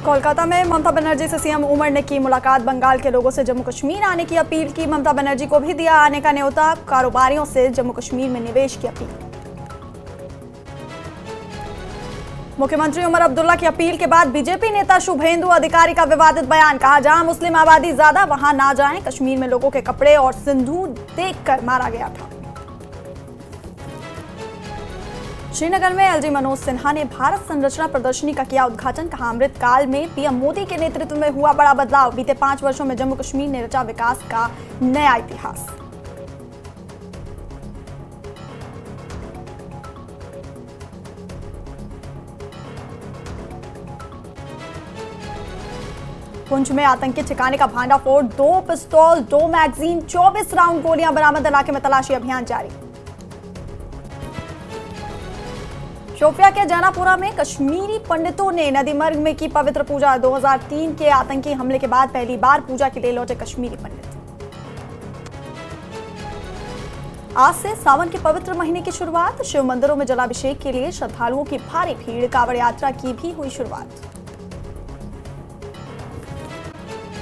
कोलकाता में ममता बनर्जी से सीएम उमर ने की मुलाकात। बंगाल के लोगों से जम्मू कश्मीर आने की अपील की। ममता बनर्जी को भी दिया आने का न्योता। कारोबारियों से जम्मू कश्मीर में निवेश की अपील। मुख्यमंत्री उमर अब्दुल्ला की अपील के बाद बीजेपी नेता शुभेंदु अधिकारी का विवादित बयान। कहा, जहां मुस्लिम आबादी ज्यादा वहां ना जाएं। कश्मीर में लोगों के कपड़े और सिंदूर देखकर मारा गया था। श्रीनगर में एलजी मनोज सिन्हा ने भारत संरचना प्रदर्शनी का किया उद्घाटन। कहा, अमृत काल में पीएम मोदी के नेतृत्व में हुआ बड़ा बदलाव। बीते 5 वर्षों में जम्मू कश्मीर ने रचा विकास का नया इतिहास। पुंछ में आतंकी ठिकाने का भांडाफोड़। 2 पिस्तौल, 2 मैगजीन, 24 राउंड गोलियां बरामद। इलाके में तलाशी अभियान जारी। शोपिया के जैनापुरा में कश्मीरी पंडितों ने नदीमर्ग में की पवित्र पूजा। 2003 के आतंकी हमले के बाद पहली बार पूजा के लिए लौटे कश्मीरी पंडित। आज से सावन के पवित्र महीने की शुरुआत। शिव मंदिरों में जलाभिषेक के लिए श्रद्धालुओं की भारी भीड़। कांवड़ यात्रा की भी हुई शुरुआत।